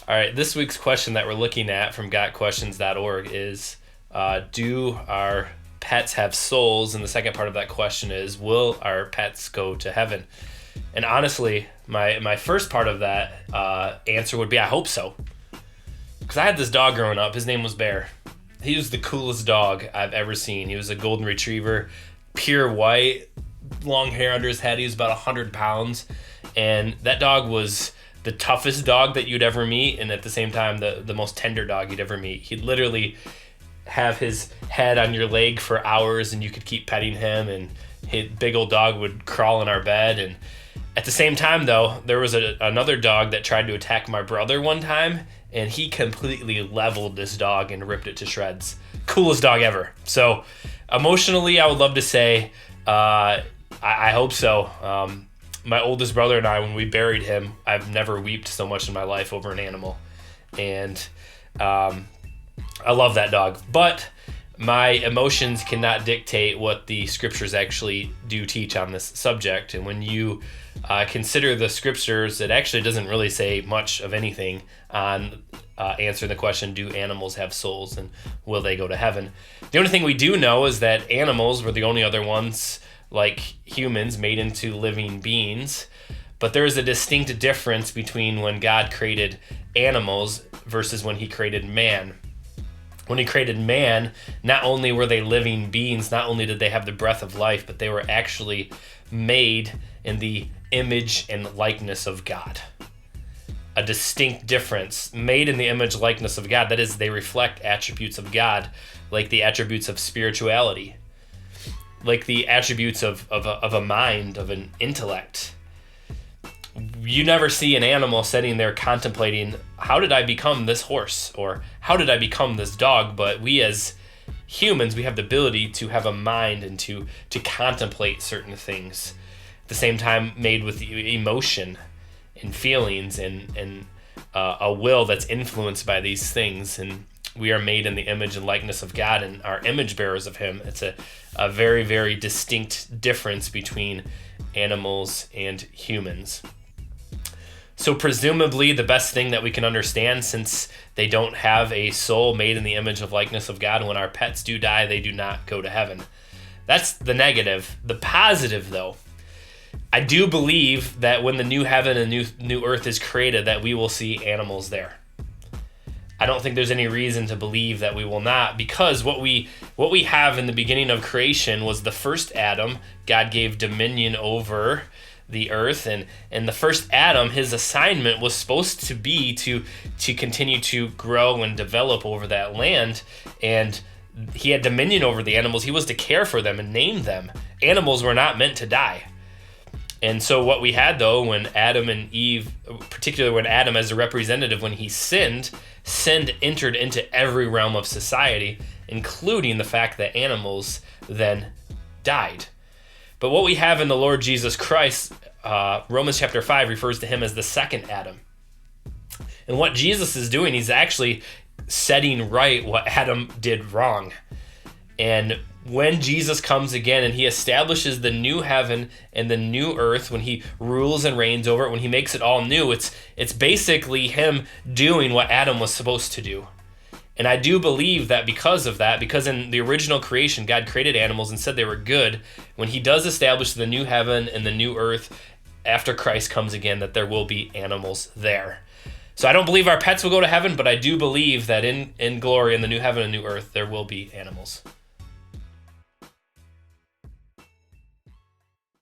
All right, this week's question that we're looking at from gotquestions.org is, do our pets have souls? And the second part of that question is, will our pets go to heaven? And honestly, my first part of that answer would be, I hope so. Because I had this dog growing up. His name was Bear. He was the coolest dog I've ever seen. He was a golden retriever, pure white, long hair under his head. He was about 100 pounds. And that dog was the toughest dog that you'd ever meet, and at the same time, the most tender dog you'd ever meet. He'd literally have his head on your leg for hours, and you could keep petting him, and his big old dog would crawl in our bed. And at the same time, though, there was another dog that tried to attack my brother one time, and he completely leveled this dog and ripped it to shreds. Coolest dog ever. So emotionally, I would love to say I hope so. My oldest brother and I, when we buried him, I've never wept so much in my life over an animal. And I love that dog. But my emotions cannot dictate what the scriptures actually do teach on this subject. And when you consider the scriptures, it actually doesn't really say much of anything on answering the question, do animals have souls and will they go to heaven? The only thing we do know is that animals were the only other ones like humans made into living beings, but there is a distinct difference between when God created animals versus when he created man. When he created man, not only were they living beings, not only did they have the breath of life, but they were actually made in the image and likeness of God. A distinct difference, made in the image likeness of God. That is, they reflect attributes of God, like the attributes of spirituality, like the attributes of a mind, of an intellect. You never see an animal sitting there contemplating, how did I become this horse? Or how did I become this dog? But we as humans, we have the ability to have a mind and to contemplate certain things. At the same time, made with emotion and feelings and a will that's influenced by these things. And we are made in the image and likeness of God and are image bearers of him. It's a very, very distinct difference between animals and humans. So presumably the best thing that we can understand, since they don't have a soul made in the image of likeness of God, when our pets do die, they do not go to heaven. That's the negative. The positive, though, I do believe that when the new heaven and new earth is created, that we will see animals there. I don't think there's any reason to believe that we will not, because what we have in the beginning of creation was the first Adam. God gave dominion over the earth, and the first Adam, his assignment was supposed to be to continue to grow and develop over that land, and he had dominion over the animals. He was to care for them and name them. Animals were not meant to die. And so what we had, though, when Adam and Eve, particularly when Adam as a representative, when he sinned entered into every realm of society, including the fact that animals then died. But what we have in the Lord Jesus Christ, Romans chapter 5 refers to him as the second Adam. And what Jesus is doing, he's actually setting right what Adam did wrong. And when Jesus comes again and he establishes the new heaven and the new earth, when he rules and reigns over it, when he makes it all new, it's basically him doing what Adam was supposed to do. And I do believe that because in the original creation, God created animals and said they were good. When he does establish the new heaven and the new earth, after Christ comes again, that there will be animals there. So I don't believe our pets will go to heaven, but I do believe that in glory, in the new heaven and new earth, there will be animals.